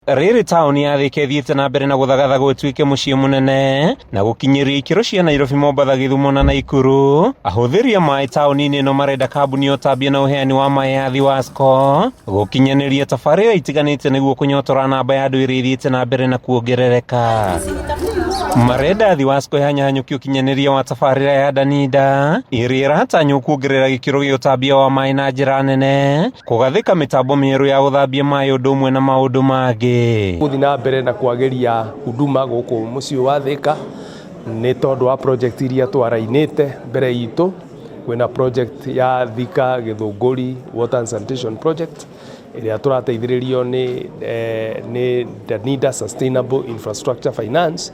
Rĩrĩ taũni ya Thika ĩthiĩte na mbere na gũthagatha gũtuĩke mũciĩ mũnene na gũkinyĩria ikĩro cia Nairobi, Mombatha, Gĩthumo na Naikuru. Ahũthĩri a maĩ taũni-inĩ ĩno marenda kambuni ya ũtambia na ũheani wa maĩ ya Thiwasco gũkinyanĩria tabarĩra itiganĩte nĩguo kũnyotora namba ya andũ ĩrĩa ĩthiĩte na mbere na kuongerereka. Marenda Thiwasco ĩhanyahanyũkie ũkinyanĩria wa tabarĩra ya Danida ĩrĩa ĩratanywo kuongerera gĩkĩro gĩa ũtambia wa maĩ na njĩra nene, kũgathĩka mĩtambo mĩerũ ya gũthambia maĩ ũndũ ũmwe na maũndũ mangĩ. Gũthiĩ na mbere na kwagĩria huduma gũkũ mũciĩ wa Thika nĩ tondũ wa project iria twarainĩte mbere itũ. Kwĩna project ya Thika Gĩthũngũri Water and Sanitation Project ĩrĩa tũrateithĩrĩrio nĩ Danida Sustainable Infrastructure Finance.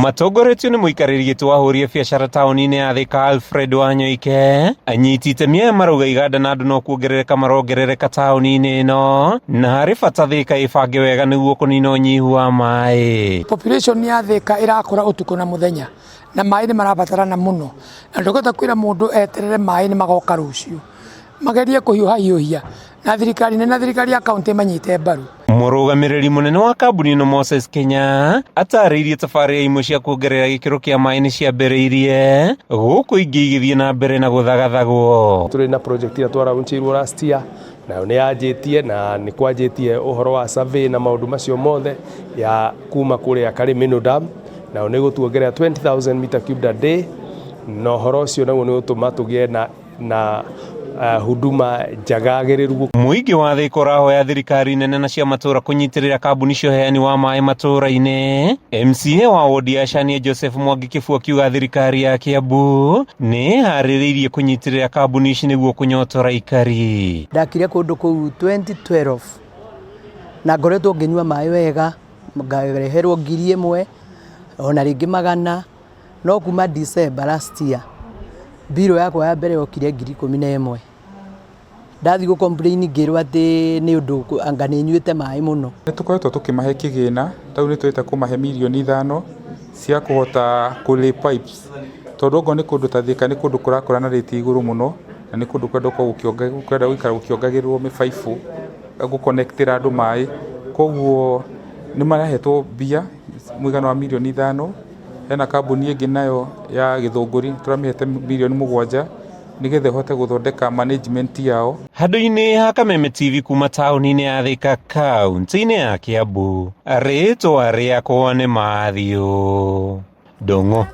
Matongoretio nĩ mũikarĩri gĩtĩ wa ahũri a biacara taũni-inĩ ya Thika Alfred Wanyoike anyiti itemi aya marauga iganda na andũ no kuongerereka marongerereka taũni-inĩ ĩno, na harĩ bata Thika ĩbange wega nĩguo kũnina ũnyihu wa maĩ. Population ya Thika ĩrakũra ũtukũ na mũthenya na maĩ nĩ marabatarana mũno, na ndũgota kwĩra mũndũ eterere maĩ nĩ magoka rũciũ, magerie kũhiũha na thirikari na thirikari ya kaunti manyite mbaru. Mũrũgamĩrĩri mũnene wa kambuni ĩno Moses Kenya atarĩirie tabarĩra imwe cia kuongerera gĩkĩro kĩa maĩ nĩ ciambĩrĩirie gũkũ ingĩ igĩthiĩ na mbere na gũthagathagwo. Tũrĩ na project ĩrĩa twaraunchirwo last year nayo nĩ yanjĩtie na nĩ kwanjĩtie ũhoro wa survey na maũndũ macio mothe ya kuma kũrĩa Karimino Dam, nayo nĩ gũtuongerera 20,000 meter cubed a day, na ũhoro ũcio naguo nĩ ũtũma tũgĩe na huduma njagagĩrĩru. Mũingĩ wa Thika ũrahoya thirikari nene na cia matũra kũnyitĩrĩra kambuni cia ũheani wa maĩ matũra-inĩ. MCA wa wodi ya Chania Joseph Mwangi Kĩbua akiuga thirikari ya Kiambu nĩ harĩrĩirie kũnyitĩrĩra kambuni ici nĩguo kũnyotora ikari. Ndakire kũndũ kũu 2012 na ngoretwo ngĩnyua maĩ wega, ngareherwo 1,000 ona rĩngĩ 100, no kuma December last year biro yakwa ya mbere yokire 11,000. Ndathi go complain ngĩrwo atĩ nĩ ũndũ anga nĩ nyuĩte maĩ mũno. Nĩ tũkoretwo tũkĩmahe kĩgĩna, tau nĩ twĩta kũmahe mirioni 5 cia kũhota kũlay pipes, tondũ ngo nĩ kũndũ ta Thika nĩ kũndũ kũrakũra na rĩti igũrũ mũno, na nĩ kũndũ kwenda gũikara gũkĩongagĩrĩrwo mĩbaibũ gũconnectĩra andũ maĩ. Koguo nĩ marahetwo mbia mũigana wa mirioni 5. Hena kambuni ĩngĩ nayo ya Gĩthũngũri tũramĩhete mirioni 7 nĩgetha ĩhote gũthondeka management yao. Handũ-inĩ ha Kameme TV kuma taũni-inĩ ya Thika kaunti-inĩ ya Kiambu, rĩtwa rĩakwa nĩ Mathew Ndung'u.